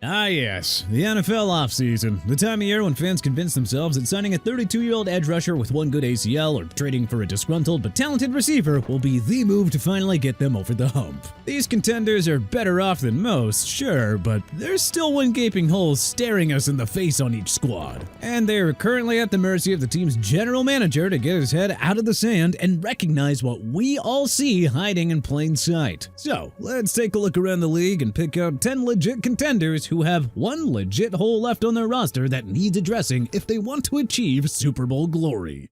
Ah yes, the NFL offseason, the time of year when fans convince themselves that signing a 32-year-old edge rusher with one good ACL or trading for a disgruntled but talented receiver will be the move to finally get them over the hump. These contenders are better off than most, sure, but there's still one gaping hole staring us in the face on each squad. And they're currently at the mercy of the team's general manager to get his head out of the sand and recognize what we all see hiding in plain sight. So, let's take a look around the league and pick out 10 legit contenders who have one legit hole left on their roster that needs addressing if they want to achieve Super Bowl glory.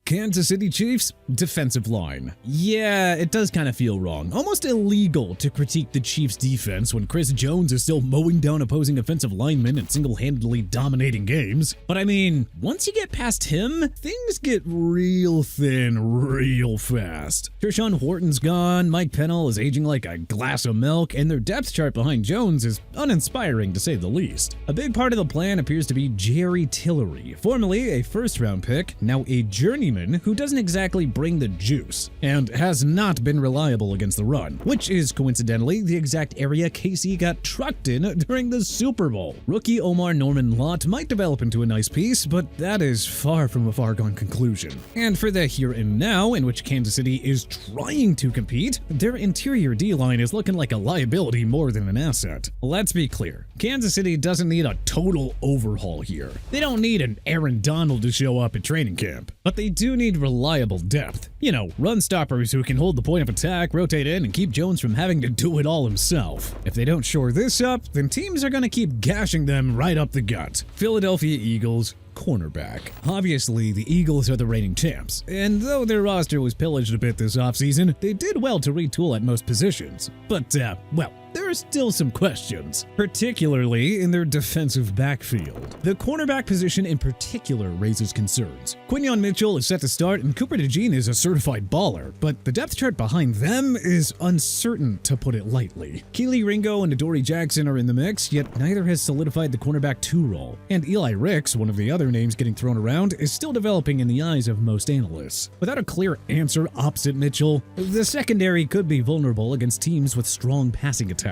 Kansas City Chiefs defensive line. Yeah, it does kind of feel wrong, almost illegal to critique the Chiefs defense when Chris Jones is still mowing down opposing offensive linemen and single-handedly dominating games. But I mean, once you get past him, things get real thin real fast. Tershawn Wharton's gone, Mike Pennell is aging like a glass of milk, and their depth chart behind Jones is uninspiring to say the least. A big part of the plan appears to be Jerry Tillery, formerly a first-round pick, now a journeyman who doesn't exactly bring the juice, and has not been reliable against the run, which is coincidentally the exact area KC got trucked in during the Super Bowl. Rookie Omar Norman Lott might develop into a nice piece, but that is far from a foregone conclusion. And for the here and now, in which Kansas City is trying to compete, their interior D-line is looking like a liability more than an asset. Let's be clear, Kansas City doesn't need a total overhaul here. They don't need an Aaron Donald to show up at training camp, but they do need reliable depth. You know, run stoppers who can hold the point of attack, rotate in, and keep Jones from having to do it all himself. If they don't shore this up, then teams are going to keep gashing them right up the gut. Philadelphia Eagles cornerback. Obviously, the Eagles are the reigning champs, and though their roster was pillaged a bit this offseason, they did well to retool at most positions. But, well, there are still some questions, particularly in their defensive backfield. The cornerback position in particular raises concerns. Quinyon Mitchell is set to start, and Cooper DeJean is a certified baller, but the depth chart behind them is uncertain, to put it lightly. Keely Ringo and Adoree Jackson are in the mix, yet neither has solidified the cornerback 2 role. And Eli Ricks, one of the other names getting thrown around, is still developing in the eyes of most analysts. Without a clear answer opposite Mitchell, the secondary could be vulnerable against teams with strong passing attacks.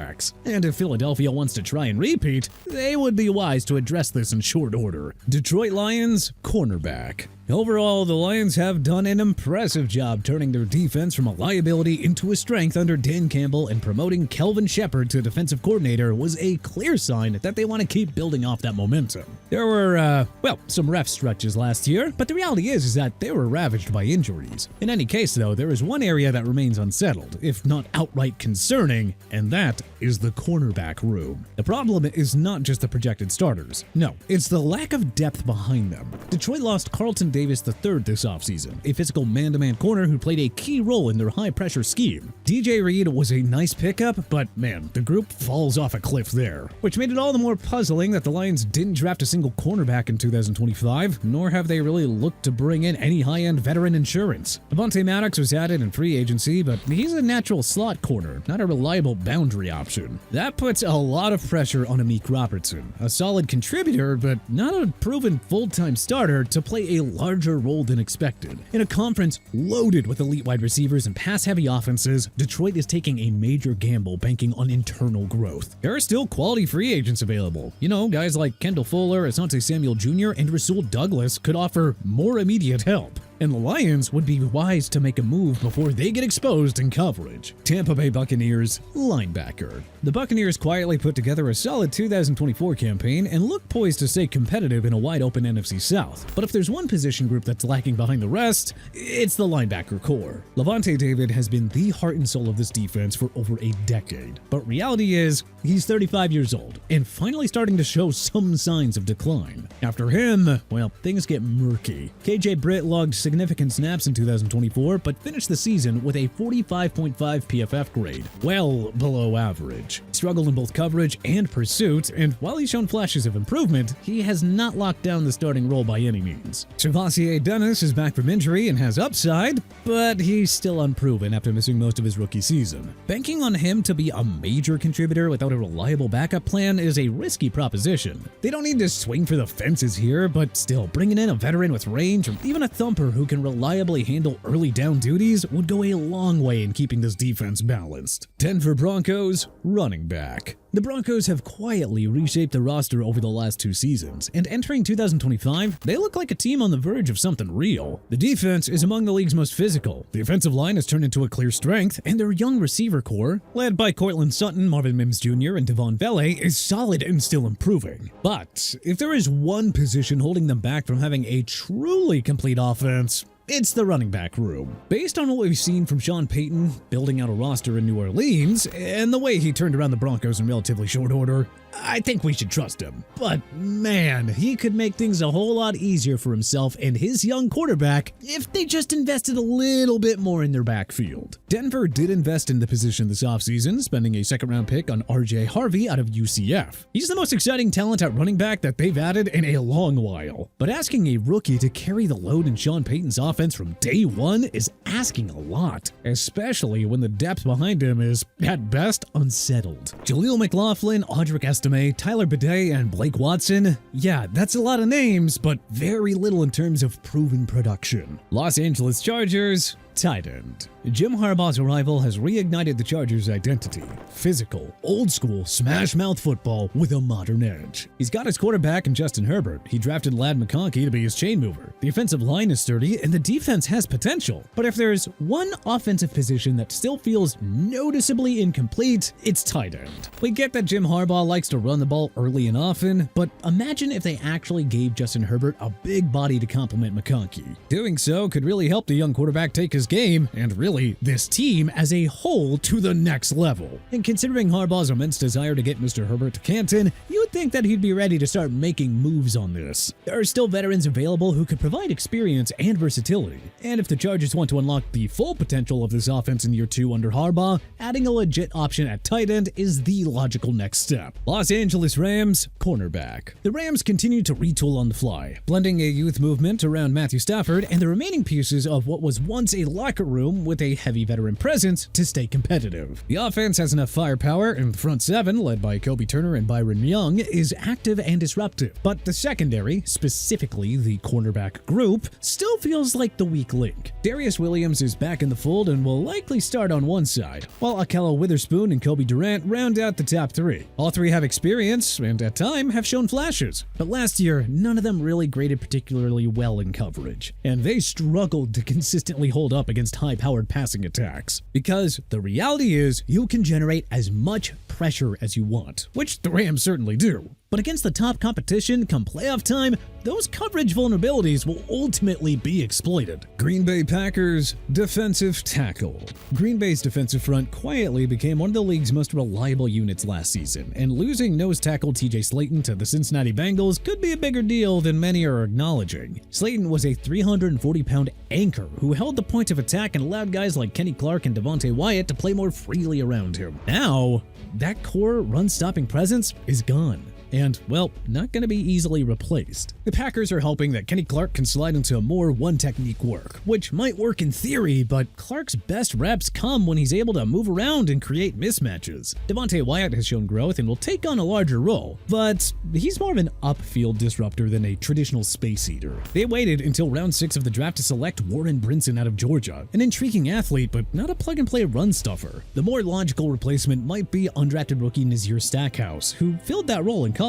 And if Philadelphia wants to try and repeat, they would be wise to address this in short order. Detroit Lions cornerback. Overall, the Lions have done an impressive job turning their defense from a liability into a strength under Dan Campbell, and promoting Kelvin Shepard to defensive coordinator was a clear sign that they want to keep building off that momentum. There were, well, some rough stretches last year, but the reality is that they were ravaged by injuries. In any case, though, there is one area that remains unsettled, if not outright concerning, and that is the cornerback room. The problem is not just the projected starters. No, it's the lack of depth behind them. Detroit lost Carlton Davis III this offseason, a physical man-to-man corner who played a key role in their high-pressure scheme. DJ Reed was a nice pickup, but man, the group falls off a cliff there, which made it all the more puzzling that the Lions didn't draft a single cornerback in 2025, nor have they really looked to bring in any high-end veteran insurance. Avonte Maddox was added in free agency, but he's a natural slot corner, not a reliable boundary option. That puts a lot of pressure on Amik Robertson, a solid contributor, but not a proven full-time starter, to play a larger role than expected. In a conference loaded with elite wide receivers and pass-heavy offenses, Detroit is taking a major gamble banking on internal growth. There are still quality free agents available. You know, guys like Kendall Fuller, Asante Samuel Jr., and Rasul Douglas could offer more immediate help. And the Lions would be wise to make a move before they get exposed in coverage. Tampa Bay Buccaneers linebacker. The Buccaneers quietly put together a solid 2024 campaign and look poised to stay competitive in a wide-open NFC South. But if there's one position group that's lacking behind the rest, it's the linebacker core. Lavonte David has been the heart and soul of this defense for over a decade. But reality is, he's 35 years old and finally starting to show some signs of decline. After him, well, things get murky. KJ Britt logged significant snaps in 2024, but finished the season with a 45.5 PFF grade, well below average. Struggled in both coverage and pursuit, and while he's shown flashes of improvement, he has not locked down the starting role by any means. Travassier Dennis is back from injury and has upside, but he's still unproven after missing most of his rookie season. Banking on him to be a major contributor without a reliable backup plan is a risky proposition. They don't need to swing for the fences here, but still, bringing in a veteran with range or even a thumper who who can reliably handle early down duties would go a long way in keeping this defense balanced. Denver Broncos running back. The Broncos have quietly reshaped the roster over the last 2 seasons, and entering 2025, they look like a team on the verge of something real. The defense is among the league's most physical, the offensive line has turned into a clear strength, and their young receiver core, led by Cortland Sutton, Marvin Mims Jr., and Devon Vele, is solid and still improving. But if there is one position holding them back from having a truly complete offense, it's the running back room. Based on what we've seen from Sean Payton building out a roster in New Orleans, and the way he turned around the Broncos in relatively short order, I think we should trust him. But man, he could make things a whole lot easier for himself and his young quarterback if they just invested a little bit more in their backfield. Denver did invest in the position this offseason, spending a 2nd-round pick on RJ Harvey out of UCF. He's the most exciting talent at running back that they've added in a long while. But asking a rookie to carry the load in Sean Payton's offense from day one is asking a lot, especially when the depth behind him is, at best, unsettled. Jaleel McLaughlin, Audric Estime, Tyler Bidet, and Blake Watson, yeah, that's a lot of names, but very little in terms of proven production. Los Angeles Chargers tight end. Jim Harbaugh's arrival has reignited the Chargers' identity. Physical, old-school, smash-mouth football with a modern edge. He's got his quarterback in Justin Herbert. He drafted Ladd McConkey to be his chain mover. The offensive line is sturdy, and the defense has potential. But if there's one offensive position that still feels noticeably incomplete, it's tight end. We get that Jim Harbaugh likes to run the ball early and often, but imagine if they actually gave Justin Herbert a big body to complement McConkey. Doing so could really help the young quarterback take his game, and really, this team as a whole, to the next level. And considering Harbaugh's immense desire to get Mr. Herbert to Canton, you would think that he'd be ready to start making moves on this. There are still veterans available who could provide experience and versatility, and if the Chargers want to unlock the full potential of this offense in year 2 under Harbaugh, adding a legit option at tight end is the logical next step. Los Angeles Rams cornerback. The Rams continue to retool on the fly, blending a youth movement around Matthew Stafford and the remaining pieces of what was once a locker room with a heavy veteran presence to stay competitive. The offense has enough firepower, and the front 7, led by Kobe Turner and Byron Young, is active and disruptive. But the secondary, specifically the cornerback group, still feels like the weak link. Darius Williams is back in the fold and will likely start on one side, while Akello Witherspoon and Kobe Durant round out the top 3. All 3 have experience and at times have shown flashes, but last year none of them really graded particularly well in coverage, and they struggled to consistently hold up against high-powered passing attacks. Because the reality is, you can generate as much pressure as you want, which the Rams certainly do. But against the top competition come playoff time, those coverage vulnerabilities will ultimately be exploited. Green Bay Packers defensive tackle. Green Bay's defensive front quietly became one of the league's most reliable units last season, and losing nose tackle TJ Slayton to the Cincinnati Bengals could be a bigger deal than many are acknowledging. Slayton was a 340-pound anchor who held the point of attack and allowed guys like Kenny Clark and Devontae Wyatt to play more freely around him. Now, that core run-stopping presence is gone. And, well, not going to be easily replaced. The Packers are hoping that Kenny Clark can slide into more one-technique work, which might work in theory, but Clark's best reps come when he's able to move around and create mismatches. Devontae Wyatt has shown growth and will take on a larger role, but he's more of an upfield disruptor than a traditional space eater. They waited until round 6 of the draft to select Warren Brinson out of Georgia, an intriguing athlete, but not a plug-and-play run stuffer. The more logical replacement might be undrafted rookie Nazir Stackhouse, who filled that role in college.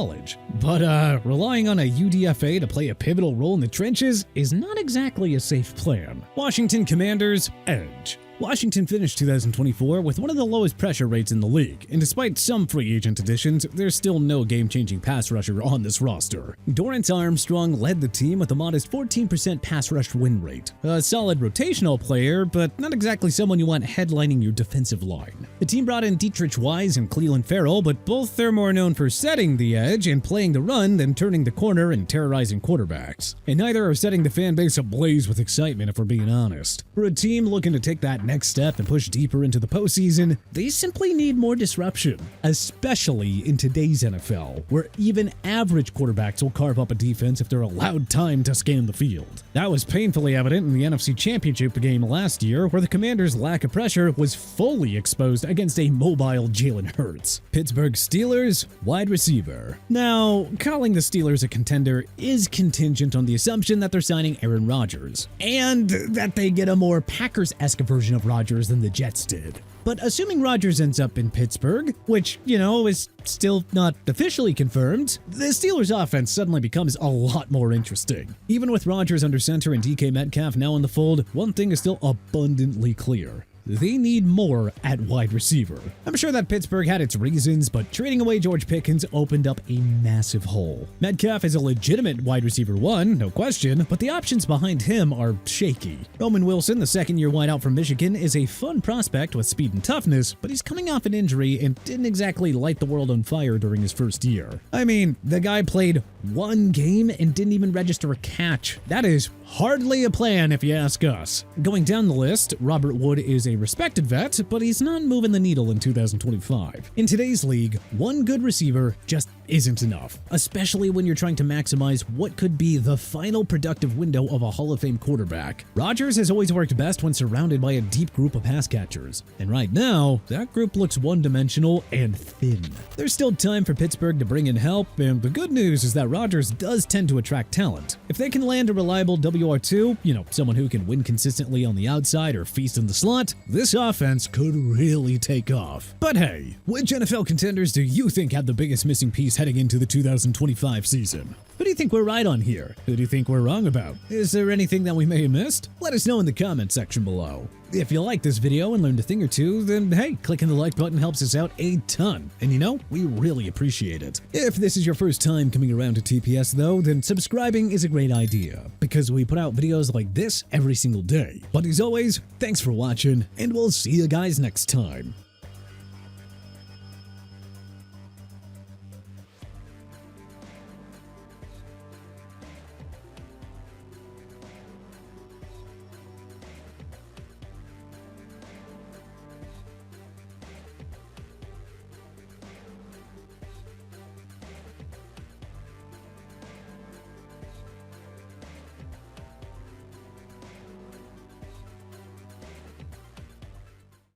But relying on a UDFA to play a pivotal role in the trenches is not exactly a safe plan. Washington Commanders edge. Washington finished 2024 with one of the lowest pressure rates in the league, and despite some free agent additions, there's still no game-changing pass rusher on this roster. Dorrance Armstrong led the team with a modest 14% pass rush win rate. A solid rotational player, but not exactly someone you want headlining your defensive line. The team brought in Dietrich Wise and Cleveland Farrell, but both are more known for setting the edge and playing the run than turning the corner and terrorizing quarterbacks. And neither are setting the fan base ablaze with excitement, if we're being honest. For a team looking to take that next next step and push deeper into the postseason, they simply need more disruption, especially in today's NFL, where even average quarterbacks will carve up a defense if they're allowed time to scan the field. That was painfully evident in the NFC Championship game last year, where the Commanders' lack of pressure was fully exposed against a mobile Jalen Hurts. Pittsburgh Steelers, wide receiver. Now, calling the Steelers a contender is contingent on the assumption that they're signing Aaron Rodgers, and that they get a more Packers-esque version of Rodgers than the Jets did. But assuming Rodgers ends up in Pittsburgh, which, is still not officially confirmed, the Steelers' offense suddenly becomes a lot more interesting. Even with Rodgers under center and DK Metcalf now in the fold, one thing is still abundantly clear. They need more at wide receiver. I'm sure that Pittsburgh had its reasons, but trading away George Pickens opened up a massive hole. Metcalf is a legitimate wide receiver one, no question, but the options behind him are shaky. Roman Wilson, the second-year wideout from Michigan, is a fun prospect with speed and toughness, but he's coming off an injury and didn't exactly light the world on fire during his first year. I mean, the guy played one game and didn't even register a catch. That is hardly a plan if you ask us. Going down the list, Robert Wood is a respected vet, but he's not moving the needle in 2025. In today's league, one good receiver just isn't enough, especially when you're trying to maximize what could be the final productive window of a Hall of Fame quarterback. Rodgers has always worked best when surrounded by a deep group of pass catchers, and right now, that group looks one-dimensional and thin. There's still time for Pittsburgh to bring in help, and the good news is that Rodgers does tend to attract talent. If they can land a reliable WR2, someone who can win consistently on the outside or feast in the slot, this offense could really take off. But hey, which NFL contenders do you think have the biggest missing piece heading into the 2025 season? Who do you think we're right on here? Who do you think we're wrong about? Is there anything that we may have missed? Let us know in the comment section below. If you like this video and learned a thing or two, then hey, clicking the like button helps us out a ton. And we really appreciate it. If this is your first time coming around to TPS though, then subscribing is a great idea, because we put out videos like this every single day. But as always, thanks for watching, and we'll see you guys next time.